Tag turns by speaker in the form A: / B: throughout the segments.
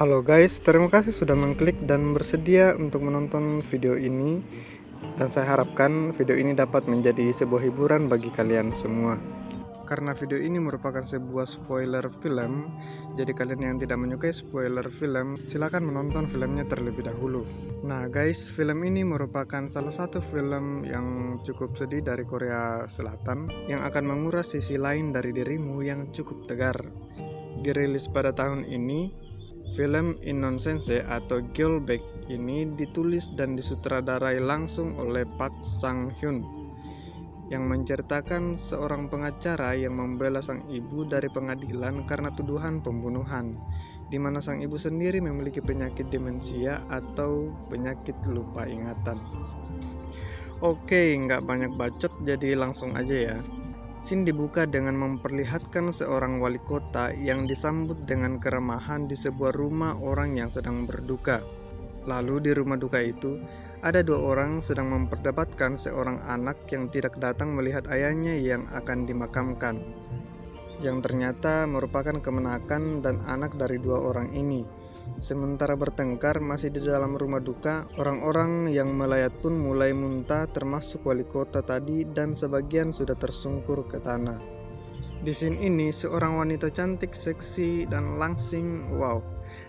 A: Halo guys, terima kasih sudah mengklik dan bersedia untuk menonton video ini. Dan saya harapkan video ini dapat menjadi sebuah hiburan bagi kalian semua. Karena video ini merupakan sebuah spoiler film, jadi kalian yang tidak menyukai spoiler film, silakan menonton filmnya terlebih dahulu. Nah guys, film ini merupakan salah satu film yang cukup sedih dari Korea Selatan, yang akan menguras sisi lain dari dirimu yang cukup tegar. Dirilis pada tahun ini, film Innocence atau Girl Back ini ditulis dan disutradarai langsung oleh Park Sang Hyun, yang menceritakan seorang pengacara yang membela sang ibu dari pengadilan karena tuduhan pembunuhan, di mana sang ibu sendiri memiliki penyakit demensia atau penyakit lupa ingatan. Oke, nggak banyak bacot, jadi langsung aja ya. Scene dibuka dengan memperlihatkan seorang wali kota yang disambut dengan keramahan di sebuah rumah orang yang sedang berduka. Lalu di rumah duka itu, ada dua orang sedang memperdebatkan seorang anak yang tidak datang melihat ayahnya yang akan dimakamkan, yang ternyata merupakan kemenakan dan anak dari dua orang ini. Sementara bertengkar masih di dalam rumah duka, orang-orang yang melayat pun mulai muntah, termasuk wali kota tadi, dan sebagian sudah tersungkur ke tanah. Di scene ini, seorang wanita cantik, seksi, dan langsing,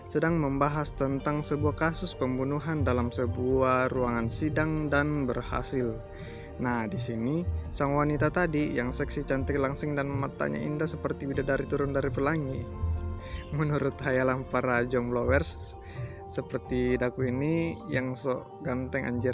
A: sedang membahas tentang sebuah kasus pembunuhan dalam sebuah ruangan sidang dan berhasil. Nah, di sini sang wanita tadi yang seksi, cantik, langsing, dan matanya indah seperti bidadari turun dari pelangi. Menurut hayalan para jombloers seperti daku ini yang sok ganteng anjir.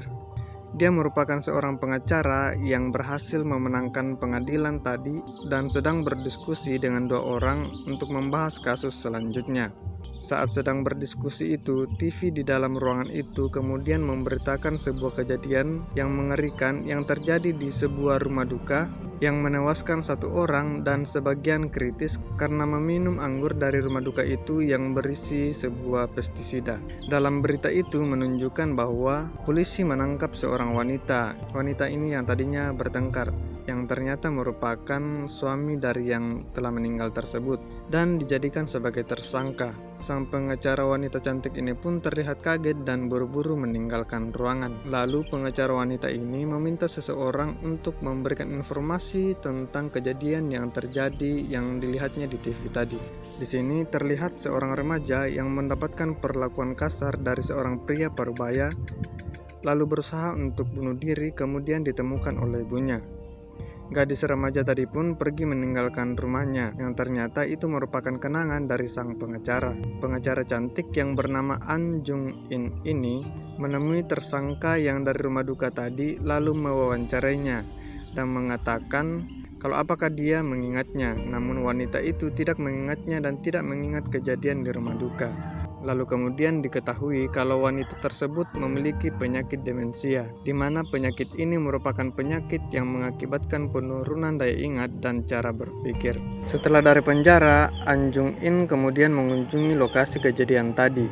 A: Dia merupakan seorang pengacara yang berhasil memenangkan pengadilan tadi dan sedang berdiskusi dengan dua orang untuk membahas kasus selanjutnya. Saat sedang berdiskusi itu, TV di dalam ruangan itu kemudian memberitakan sebuah kejadian yang mengerikan yang terjadi di sebuah rumah duka yang menewaskan satu orang dan sebagian kritis karena meminum anggur dari rumah duka itu yang berisi sebuah pestisida. Dalam berita itu menunjukkan bahwa polisi menangkap seorang wanita. Wanita ini yang tadinya bertengkar, yang ternyata merupakan suami dari yang telah meninggal tersebut dan dijadikan sebagai tersangka. Sang pengacara wanita cantik ini pun terlihat kaget dan buru-buru meninggalkan ruangan. Lalu pengacara wanita ini meminta seseorang untuk memberikan informasi tentang kejadian yang terjadi yang dilihatnya di TV tadi. Di sini terlihat seorang remaja yang mendapatkan perlakuan kasar dari seorang pria parubaya, lalu berusaha untuk bunuh diri, kemudian ditemukan oleh ibunya. Gadis remaja tadi pun pergi meninggalkan rumahnya, yang ternyata itu merupakan kenangan dari sang pengacara. Pengacara cantik yang bernama An Jung In ini menemui tersangka yang dari rumah duka tadi, lalu mewawancarainya dan mengatakan kalau apakah dia mengingatnya, namun wanita itu tidak mengingatnya dan tidak mengingat kejadian di rumah duka. Lalu kemudian diketahui kalau wanita tersebut memiliki penyakit demensia, di mana penyakit ini merupakan penyakit yang mengakibatkan penurunan daya ingat dan cara berpikir. Setelah dari penjara, An Jung In kemudian mengunjungi lokasi kejadian tadi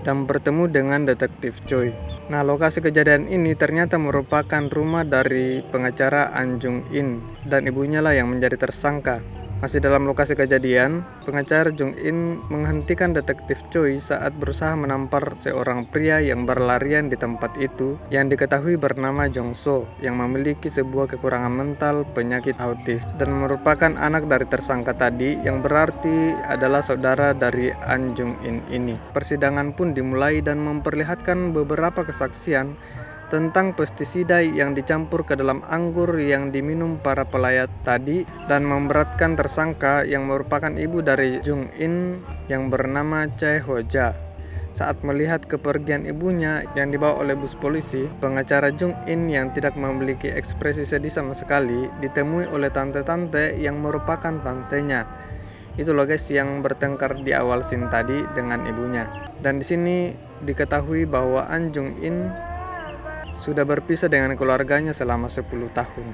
A: dan bertemu dengan detektif Choi. Nah, lokasi kejadian ini ternyata merupakan rumah dari pengacara An Jung In dan ibunya lah yang menjadi tersangka. Masih dalam lokasi kejadian, pengacara Jung In menghentikan detektif Choi saat berusaha menampar seorang pria yang berlarian di tempat itu yang diketahui bernama Jong So, yang memiliki sebuah kekurangan mental penyakit autis dan merupakan anak dari tersangka tadi, yang berarti adalah saudara dari An Jung In ini. Persidangan pun dimulai dan memperlihatkan beberapa kesaksian tentang pestisida yang dicampur ke dalam anggur yang diminum para pelayat tadi dan memberatkan tersangka yang merupakan ibu dari Jung In yang bernama Chae Ho-ja. Saat melihat kepergian ibunya yang dibawa oleh bus polisi, pengacara Jung In yang tidak memiliki ekspresi sedih sama sekali ditemui oleh tante-tante yang merupakan tantenya. Itu loh guys yang bertengkar di awal scene tadi dengan ibunya. Dan di sini diketahui bahwa An Jung In sudah berpisah dengan keluarganya selama 10 tahun.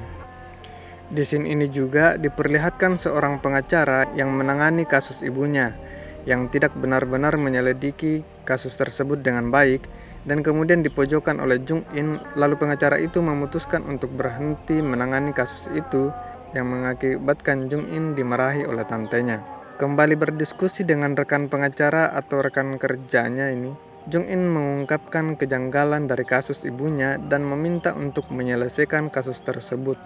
A: Di scene ini juga diperlihatkan seorang pengacara yang menangani kasus ibunya, yang tidak benar-benar menyelidiki kasus tersebut dengan baik, dan kemudian dipojokkan oleh Jung In. Lalu pengacara itu memutuskan untuk berhenti menangani kasus itu, yang mengakibatkan Jung In dimarahi oleh tantenya. Kembali berdiskusi dengan rekan pengacara atau rekan kerjanya ini, Jung In mengungkapkan kejanggalan dari kasus ibunya dan meminta untuk menyelesaikan kasus tersebut.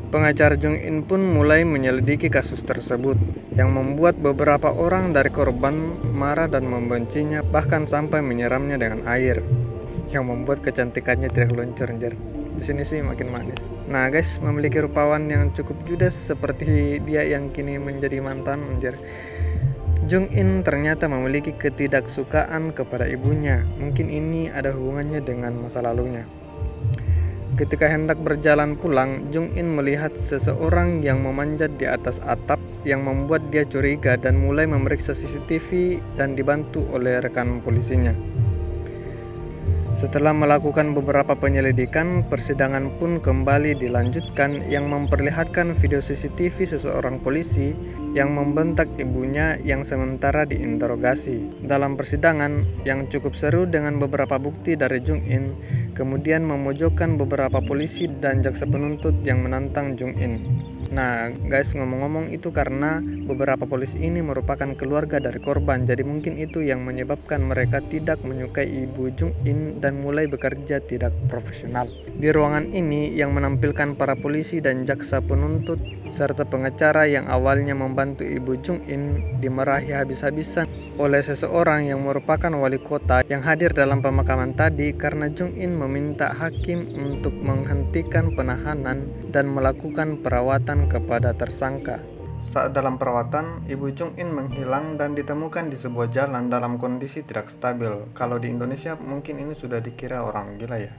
A: Pengacara Jung In pun mulai menyelidiki kasus tersebut, yang membuat beberapa orang dari korban marah dan membencinya, bahkan sampai menyiramnya dengan air, yang membuat kecantikannya tidak luntur. Di sini sih makin manis. Nah guys, memiliki rupawan yang cukup judes seperti dia yang kini menjadi mantan. Jung In ternyata memiliki ketidaksukaan kepada ibunya. Mungkin ini ada hubungannya dengan masa lalunya. Ketika hendak berjalan pulang, Jung In melihat seseorang yang memanjat di atas atap yang membuat dia curiga dan mulai memeriksa CCTV dan dibantu oleh rekan polisinya. Setelah melakukan beberapa penyelidikan, persidangan pun kembali dilanjutkan yang memperlihatkan video CCTV seseorang polisi yang membentak ibunya yang sementara diinterogasi. Dalam persidangan yang cukup seru dengan beberapa bukti dari Jung In, kemudian memojokkan beberapa polisi dan jaksa penuntut yang menantang Jung In. Nah guys, ngomong-ngomong itu karena beberapa polisi ini merupakan keluarga dari korban, jadi mungkin itu yang menyebabkan mereka tidak menyukai ibu Jung In dan mulai bekerja tidak profesional. Di ruangan ini yang menampilkan para polisi dan jaksa penuntut serta pengacara yang awalnya membantu ibu Jung In dimarahi habis-habisan oleh seseorang yang merupakan wali kota yang hadir dalam pemakaman tadi karena Jung In meminta hakim untuk menghentikan penahanan dan melakukan perawatan kepada tersangka. Saat dalam perawatan, ibu Jung In menghilang dan ditemukan di sebuah jalan dalam kondisi tidak stabil. Kalau di Indonesia mungkin ini sudah dikira orang gila ya.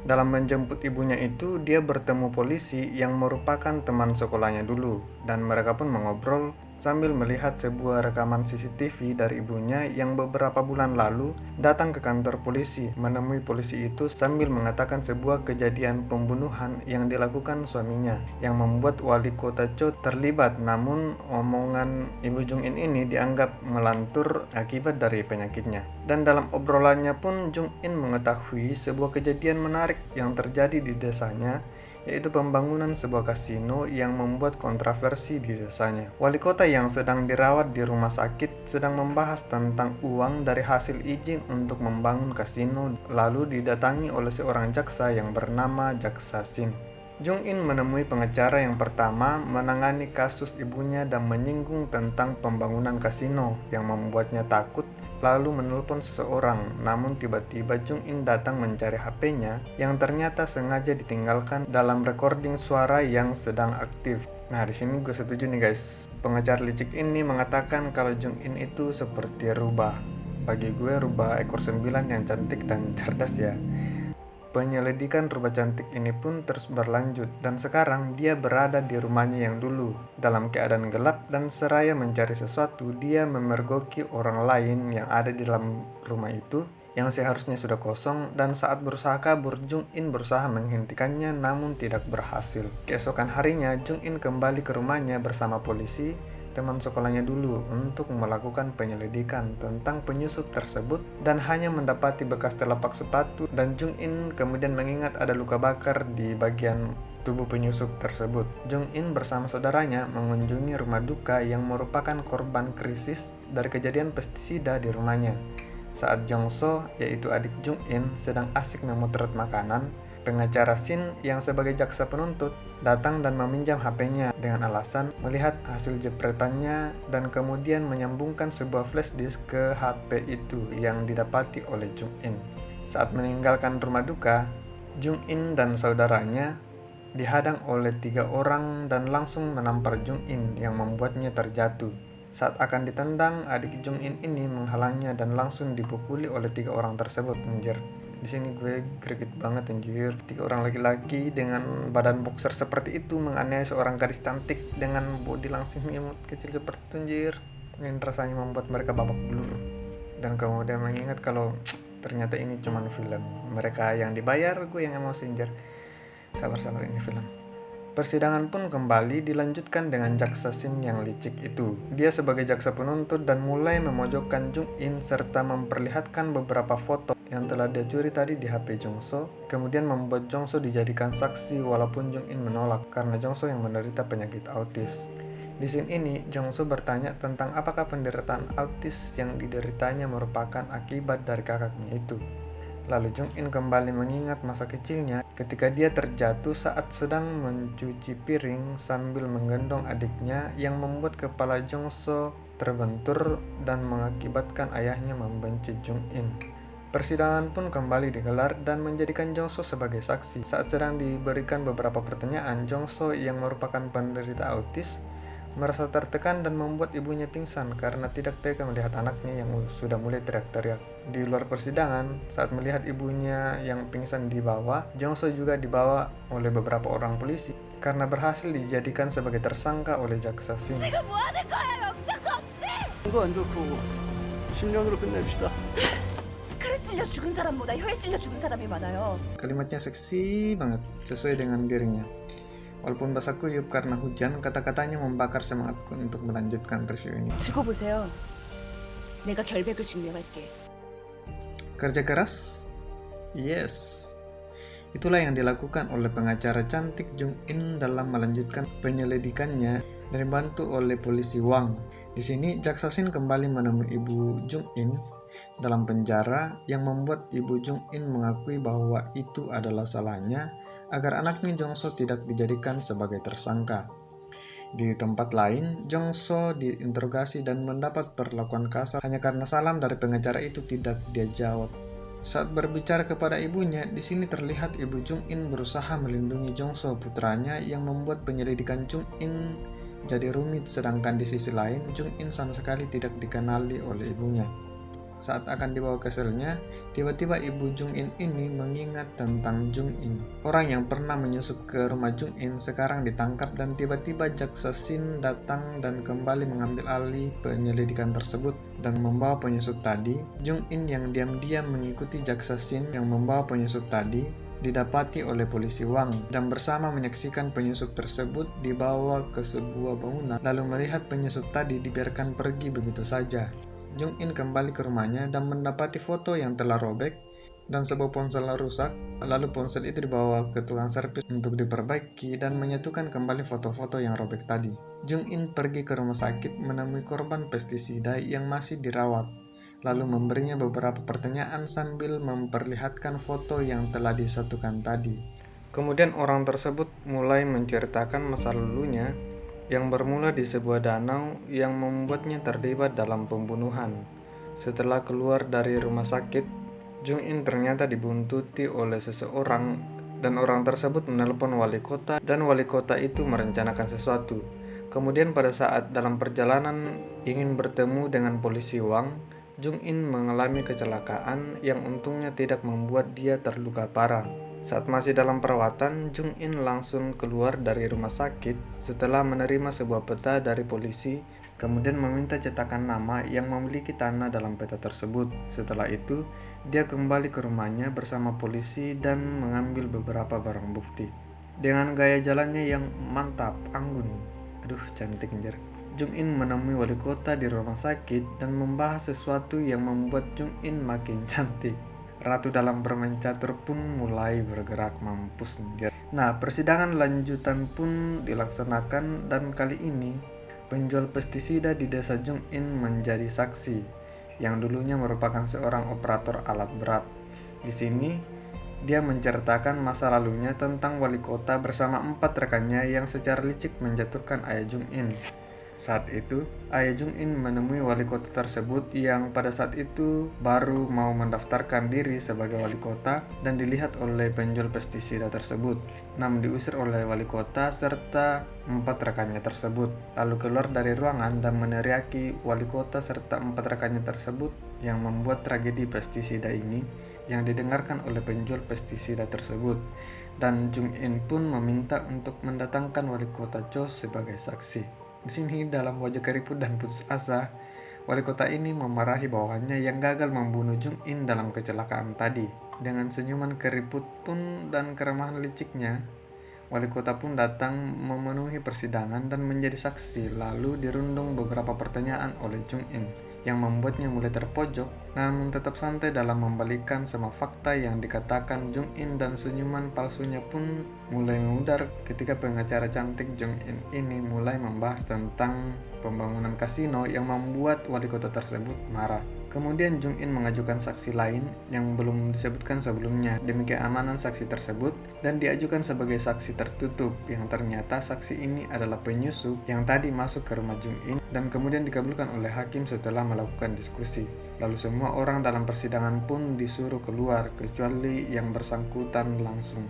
A: Dalam menjemput ibunya itu, dia bertemu polisi yang merupakan teman sekolahnya dulu, dan mereka pun mengobrol sambil melihat sebuah rekaman CCTV dari ibunya yang beberapa bulan lalu datang ke kantor polisi, menemui polisi itu sambil mengatakan sebuah kejadian pembunuhan yang dilakukan suaminya, yang membuat wali kota Cho terlibat. Namun omongan ibu Jung In ini dianggap melantur akibat dari penyakitnya. Dan dalam obrolannya pun Jung In mengetahui sebuah kejadian menarik yang terjadi di desanya, yaitu pembangunan sebuah kasino yang membuat kontroversi di desanya. Wali kota yang sedang dirawat di rumah sakit sedang membahas tentang uang dari hasil izin untuk membangun kasino, lalu didatangi oleh seorang jaksa yang bernama Jaksa Shin. Jung In menemui pengacara yang pertama menangani kasus ibunya dan menyinggung tentang pembangunan kasino yang membuatnya takut, lalu menelpon seseorang. Namun tiba-tiba Jung In datang mencari HP-nya yang ternyata sengaja ditinggalkan dalam recording suara yang sedang aktif. Nah di sini gue setuju nih guys. Pengacara licik ini mengatakan kalau Jung In itu seperti rubah. Bagi gue rubah ekor 9 yang cantik dan cerdas ya. Penyelidikan rubah cantik ini pun terus berlanjut dan sekarang dia berada di rumahnya yang dulu. Dalam keadaan gelap dan seraya mencari sesuatu, dia memergoki orang lain yang ada di dalam rumah itu yang seharusnya sudah kosong, dan saat berusaha kabur, Jung In berusaha menghentikannya namun tidak berhasil. Keesokan harinya, Jung In kembali ke rumahnya bersama polisi, teman sekolahnya dulu, untuk melakukan penyelidikan tentang penyusup tersebut dan hanya mendapati bekas telapak sepatu, dan Jung In kemudian mengingat ada luka bakar di bagian tubuh penyusup tersebut. Jung In bersama saudaranya mengunjungi rumah duka yang merupakan korban krisis dari kejadian pestisida di rumahnya. Saat Jong So, yaitu adik Jung In, sedang asik memotret makanan, pengacara Shin yang sebagai jaksa penuntut datang dan meminjam HP-nya dengan alasan melihat hasil jepretannya dan kemudian menyambungkan sebuah flash disk ke HP itu yang didapati oleh Jung In. Saat meninggalkan rumah duka, Jung In dan saudaranya dihadang oleh 3 orang dan langsung menampar Jung In yang membuatnya terjatuh. Saat akan ditendang, adik Jung In ini menghalangnya dan langsung dipukuli oleh 3 orang tersebut. Anjir, di sini gue greget banget anjir. 3 orang laki-laki dengan badan boxer seperti itu menganiaya seorang gadis cantik dengan body langsing imut kecil seperti itu anjir. Yang rasanya membuat mereka babak belur. Dan kemudian mengingat kalau ternyata ini cuma film. Mereka yang dibayar, gue yang emosi anjir. Sabar-sabar, ini film. Persidangan pun kembali dilanjutkan dengan jaksa Shin yang licik itu. Dia sebagai jaksa penuntut dan mulai memojokkan Jung In serta memperlihatkan beberapa foto yang telah dia curi tadi di HP Jong So. Kemudian membuat Jong So dijadikan saksi walaupun Jung In menolak karena Jong So yang menderita penyakit autis. Di scene ini, Jong-soo bertanya tentang apakah penderitaan autis yang dideritanya merupakan akibat dari kakaknya itu. Lalu Jung-in kembali mengingat masa kecilnya ketika dia terjatuh saat sedang mencuci piring sambil menggendong adiknya yang membuat kepala Jong-soo terbentur dan mengakibatkan ayahnya membenci Jung-in. Persidangan pun kembali digelar dan menjadikan Jong-soo sebagai saksi. Saat sedang diberikan beberapa pertanyaan, Jong-soo yang merupakan penderita autis merasa tertekan dan membuat ibunya pingsan karena tidak tega melihat anaknya yang sudah mulai teriak-teriak. Di luar persidangan, saat melihat ibunya yang pingsan dibawa, Jong-soo juga dibawa oleh beberapa orang polisi karena berhasil dijadikan sebagai tersangka oleh jaksa Shin.
B: 도 안 좋고 실력으로 끝냅시다.
C: 칼에 찔려 죽은 사람보다 혀에 찔려 죽은 사람이 많아요.
A: Kalimatnya seksi banget, sesuai dengan dirinya. Walaupun basah kuyup karena hujan, kata-katanya membakar semangatku untuk melanjutkan review ini.
C: 두고 보세요. 내가 결백을 증명할게.
A: Kerja keras? Yes. Itulah yang dilakukan oleh pengacara cantik Jung-in dalam melanjutkan penyelidikannya dan dibantu oleh polisi Wang. Di sini, jaksa Shin kembali menemui ibu Jung-in dalam penjara yang membuat ibu Jung-in mengakui bahwa itu adalah salahnya agar anaknya Jong-soo tidak dijadikan sebagai tersangka. Di tempat lain, Jong-soo diinterogasi dan mendapat perlakuan kasar hanya karena salam dari pengacara itu tidak dia jawab. Saat berbicara kepada ibunya, di sini terlihat ibu Jung-in berusaha melindungi Jong-soo putranya yang membuat penyelidikan Jung-in jadi rumit, sedangkan di sisi lain Jung-in sama sekali tidak dikenali oleh ibunya. Saat akan dibawa ke selnya, tiba-tiba ibu Jung-in ini mengingat tentang Jung-in. Orang yang pernah menyusup ke rumah Jung-in sekarang ditangkap dan tiba-tiba jaksa Shin datang dan kembali mengambil alih penyelidikan tersebut dan membawa penyusup tadi. Jung-in yang diam-diam mengikuti jaksa Shin yang membawa penyusup tadi didapati oleh polisi Wang dan bersama menyaksikan penyusup tersebut dibawa ke sebuah bangunan lalu melihat penyusup tadi dibiarkan pergi begitu saja. Jung-in kembali ke rumahnya dan mendapati foto yang telah robek dan sebuah ponsel rusak. Lalu ponsel itu dibawa ke tukang servis untuk diperbaiki dan menyatukan kembali foto-foto yang robek tadi. Jung-in pergi ke rumah sakit menemui korban pestisida yang masih dirawat, lalu memberinya beberapa pertanyaan sambil memperlihatkan foto yang telah disatukan tadi. Kemudian orang tersebut mulai menceritakan masa lalunya yang bermula di sebuah danau yang membuatnya terlibat dalam pembunuhan. Setelah keluar dari rumah sakit, Jung-in ternyata dibuntuti oleh seseorang dan orang tersebut menelpon wali kota dan wali kota itu merencanakan sesuatu. Kemudian pada saat dalam perjalanan ingin bertemu dengan polisi Wang, Jung-in mengalami kecelakaan yang untungnya tidak membuat dia terluka parah. Saat masih dalam perawatan, Jung-in langsung keluar dari rumah sakit setelah menerima sebuah peta dari polisi, kemudian meminta cetakan nama yang memiliki tanah dalam peta tersebut. Setelah itu, dia kembali ke rumahnya bersama polisi dan mengambil beberapa barang bukti. Dengan gaya jalannya yang mantap, anggun, cantik anjir. Jung-in menemui wali kota di rumah sakit dan membahas sesuatu yang membuat Jung-in makin cantik. Ratu dalam bermain catur pun mulai bergerak, mampus. Nah, persidangan lanjutan pun dilaksanakan dan kali ini penjual pestisida di desa Jung-in menjadi saksi yang dulunya merupakan seorang operator alat berat. Di sini dia menceritakan masa lalunya tentang wali kota bersama 4 rekannya yang secara licik menjatuhkan ayah Jung-in. Saat itu, ayah Jung-in menemui wali kota tersebut yang pada saat itu baru mau mendaftarkan diri sebagai wali kota dan dilihat oleh penjual pestisida tersebut. Namun diusir oleh wali kota serta 4 rekannya tersebut. Lalu keluar dari ruangan dan meneriaki wali kota serta 4 rekannya tersebut yang membuat tragedi pestisida ini yang didengarkan oleh penjual pestisida tersebut. Dan Jung-in pun meminta untuk mendatangkan wali kota Cho sebagai saksi. Di sini dalam wajah keriput dan putus asa, wali kota ini memarahi bawahannya yang gagal membunuh Jung-in dalam kecelakaan tadi. Dengan senyuman keriput pun dan keramahan liciknya, wali kota pun datang memenuhi persidangan dan menjadi saksi, lalu dirundung beberapa pertanyaan oleh Jung-in. yang membuatnya mulai terpojok, namun tetap santai dalam membalikan semua fakta yang dikatakan Jung In, dan senyuman palsunya pun mulai memudar ketika pengacara cantik Jung In ini mulai membahas tentang pembangunan kasino yang membuat wali kota tersebut marah. Kemudian Jung In mengajukan saksi lain yang belum disebutkan sebelumnya demi keamanan saksi tersebut, dan diajukan sebagai saksi tertutup, yang ternyata saksi ini adalah penyusup yang tadi masuk ke rumah Jung In dan kemudian dikabulkan oleh hakim setelah melakukan diskusi. Lalu semua orang dalam persidangan pun disuruh keluar kecuali yang bersangkutan langsung.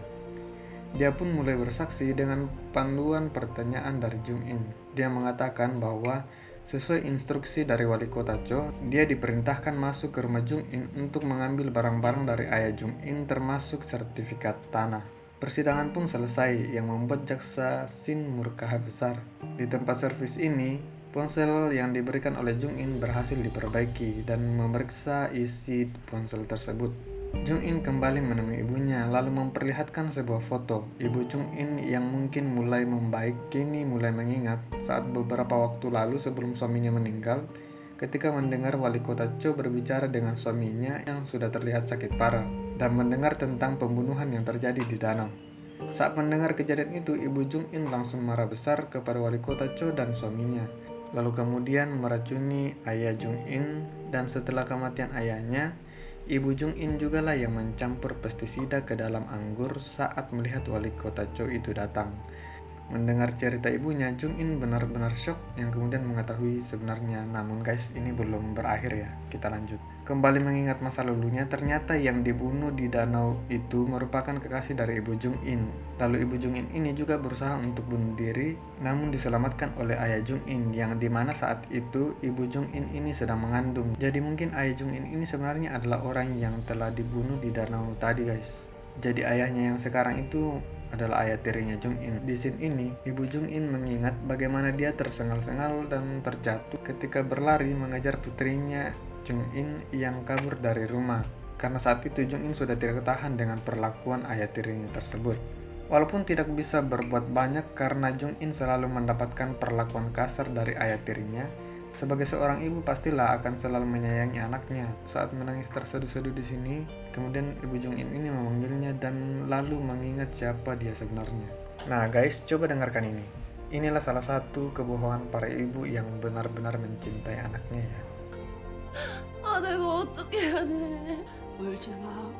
A: Dia pun mulai bersaksi dengan panduan pertanyaan dari Jung In. Dia mengatakan bahwa sesuai instruksi dari wali kota Cho, dia diperintahkan masuk ke rumah Jung In untuk mengambil barang-barang dari ayah Jung In termasuk sertifikat tanah. Persidangan pun selesai yang membuat jaksa Shin murka besar. Di tempat servis ini, ponsel yang diberikan oleh Jung In berhasil diperbaiki dan memeriksa isi ponsel tersebut. Jung In kembali menemui ibunya lalu memperlihatkan sebuah foto. Ibu Jung In yang mungkin mulai membaik kini mulai mengingat saat beberapa waktu lalu sebelum suaminya meninggal, ketika mendengar wali kota Cho berbicara dengan suaminya yang sudah terlihat sakit parah dan mendengar tentang pembunuhan yang terjadi di danau. Saat mendengar kejadian itu, ibu Jung In langsung marah besar kepada wali kota Cho dan suaminya. Lalu kemudian meracuni ayah Jung In, dan setelah kematian ayahnya, ibu Jung In jugalah yang mencampur pestisida ke dalam anggur saat melihat wali kota Cho itu datang. Mendengar cerita ibunya, Jung In benar-benar syok yang kemudian mengetahui sebenarnya. Namun guys, ini belum berakhir ya, kita lanjut. Kembali mengingat masa lalunya, ternyata yang dibunuh di danau itu merupakan kekasih dari ibu Jung In. Lalu ibu Jung In ini juga berusaha untuk bunuh diri, namun diselamatkan oleh ayah Jung In, yang dimana saat itu ibu Jung In ini sedang mengandung. Jadi mungkin ayah Jung In ini sebenarnya adalah orang yang telah dibunuh di danau tadi guys. Jadi ayahnya yang sekarang itu adalah ayah tirinya Jung In. Di scene ini, ibu Jung In mengingat bagaimana dia tersengal-sengal dan terjatuh ketika berlari mengejar putrinya Jung In yang kabur dari rumah. Karena saat itu Jung In sudah tidak tahan dengan perlakuan ayah tirinya tersebut. Walaupun tidak bisa berbuat banyak karena Jung In selalu mendapatkan perlakuan kasar dari ayah tirinya, sebagai seorang ibu pastilah akan selalu menyayangi anaknya. Saat menangis terseduh-seduh di sini, kemudian ibu Jung In ini memanggilnya dan lalu mengingat siapa dia sebenarnya. Nah guys, coba dengarkan ini. Inilah salah satu kebohongan para ibu yang benar-benar mencintai anaknya ya.
C: 내가 어떻게 해야 돼?
D: 울지 마.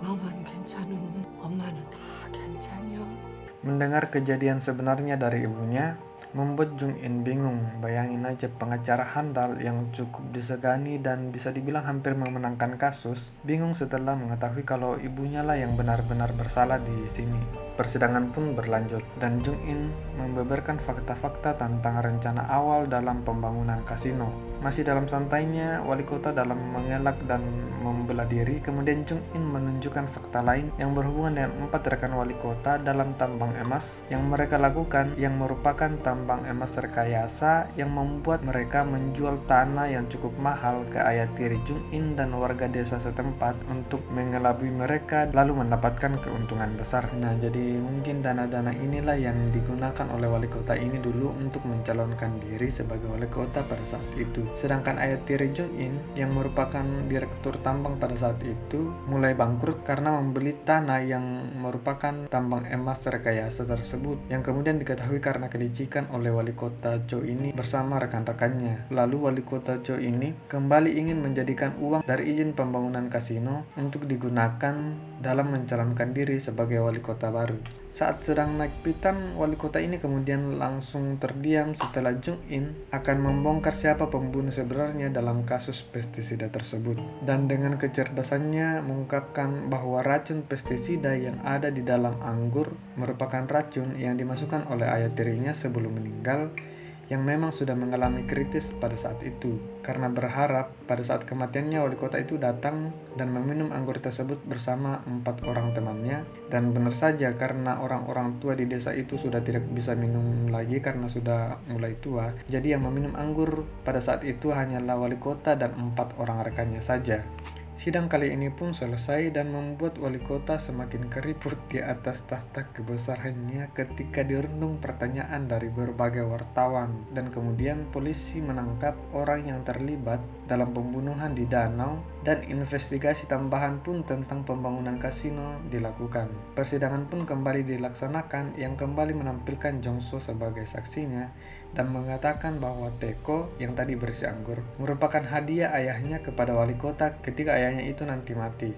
D: 너만 괜찮으면 엄마는 다 괜찮여.
A: Mendengar kejadian sebenarnya dari ibunya membuat Jung In bingung. Bayangin aja pengacara handal yang cukup disegani dan bisa dibilang hampir memenangkan kasus, bingung setelah mengetahui kalau ibunya lah yang benar-benar bersalah di sini. Persidangan pun berlanjut dan Jung In membeberkan fakta-fakta tentang rencana awal dalam pembangunan kasino. Masih dalam santainya, wali kota dalam mengelak dan membela diri, kemudian Jung In menunjukkan fakta lain yang berhubungan dengan 4 rekan wali kota dalam tambang emas yang mereka lakukan, yang merupakan tambang emas rekayasa yang membuat mereka menjual tanah yang cukup mahal ke ayah tiri Jung In dan warga desa setempat untuk mengelabui mereka lalu mendapatkan keuntungan besar. Nah, jadi mungkin dana-dana inilah yang digunakan oleh wali kota ini dulu untuk mencalonkan diri sebagai wali kota pada saat itu. Sedangkan ayah tiri Jung In yang merupakan direktur tambang pada saat itu mulai bangkrut karena membeli tanah yang merupakan tambang emas rekayasa tersebut, yang kemudian diketahui karena kelicikan oleh wali kota Cho ini bersama rekan-rekannya. Lalu wali kota Cho ini kembali ingin menjadikan uang dari izin pembangunan kasino untuk digunakan dalam mencalonkan diri sebagai wali kota baru. Saat sedang naik pitam, wali kota ini kemudian langsung terdiam setelah Jung In akan membongkar siapa pembunuh sebenarnya dalam kasus pestisida tersebut. Dan dengan kecerdasannya mengungkapkan bahwa racun pestisida yang ada di dalam anggur merupakan racun yang dimasukkan oleh ayah tirinya sebelum meninggal, yang memang sudah mengalami kritis pada saat itu, karena berharap pada saat kematiannya wali kota itu datang dan meminum anggur tersebut bersama 4 orang temannya. Dan benar saja, karena orang-orang tua di desa itu sudah tidak bisa minum lagi karena sudah mulai tua, jadi yang meminum anggur pada saat itu hanyalah wali kota dan 4 orang rekannya saja. Sidang kali ini pun selesai dan membuat wali kota semakin keriput di atas tahta kebesarannya ketika dirundung pertanyaan dari berbagai wartawan, dan kemudian polisi menangkap orang yang terlibat dalam pembunuhan di danau dan investigasi tambahan pun tentang pembangunan kasino dilakukan. Persidangan pun kembali dilaksanakan yang kembali menampilkan Jongso sebagai saksinya dan mengatakan bahwa teko yang tadi berisi anggur merupakan hadiah ayahnya kepada wali kota ketika ayahnya itu nanti mati.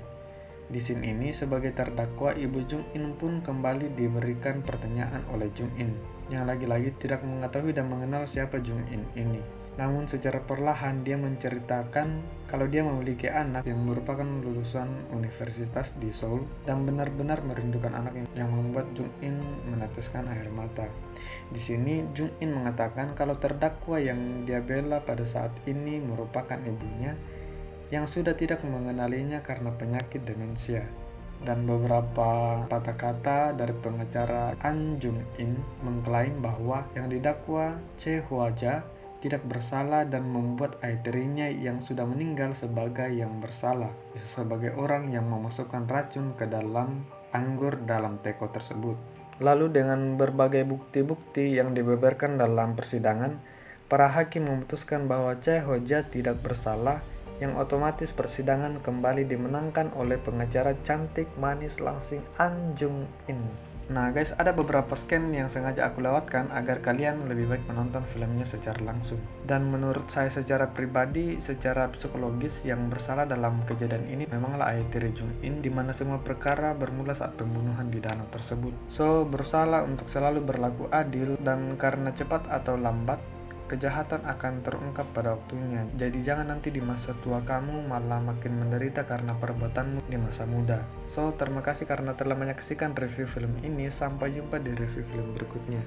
A: Di scene ini sebagai terdakwa ibu Jung In pun kembali diberikan pertanyaan oleh Jung In yang lagi-lagi tidak mengetahui dan mengenal siapa Jung In ini. Namun secara perlahan dia menceritakan kalau dia memiliki anak yang merupakan lulusan universitas di Seoul dan benar-benar merindukan anak yang membuat Jung In meneteskan air mata. Di sini Jung In mengatakan kalau terdakwa yang dia bela pada saat ini merupakan ibunya yang sudah tidak mengenalinya karena penyakit demensia. Dan beberapa patah kata dari pengacara An Jung In mengklaim bahwa yang didakwa Che Hwa-ja tidak bersalah dan membuat istrinya yang sudah meninggal sebagai yang bersalah, sebagai orang yang memasukkan racun ke dalam anggur dalam teko tersebut. Lalu dengan berbagai bukti-bukti yang dibeberkan dalam persidangan, para hakim memutuskan bahwa Che Hwa-ja tidak bersalah, yang otomatis persidangan kembali dimenangkan oleh pengacara cantik manis langsing An Jung In. Nah guys, ada beberapa scan yang sengaja aku lewatkan agar kalian lebih baik menonton filmnya secara langsung. Dan menurut saya secara pribadi, secara psikologis yang bersalah dalam kejadian ini memanglah Aetri Jung In, di mana semua perkara bermula saat pembunuhan di danau tersebut. So, berusahalah untuk selalu berlaku adil, dan karena cepat atau lambat kejahatan akan terungkap pada waktunya. Jadi jangan nanti di masa tua kamu malah makin menderita karena perbuatanmu di masa muda. So, terima kasih karena telah menyaksikan review film ini. Sampai jumpa di review film berikutnya.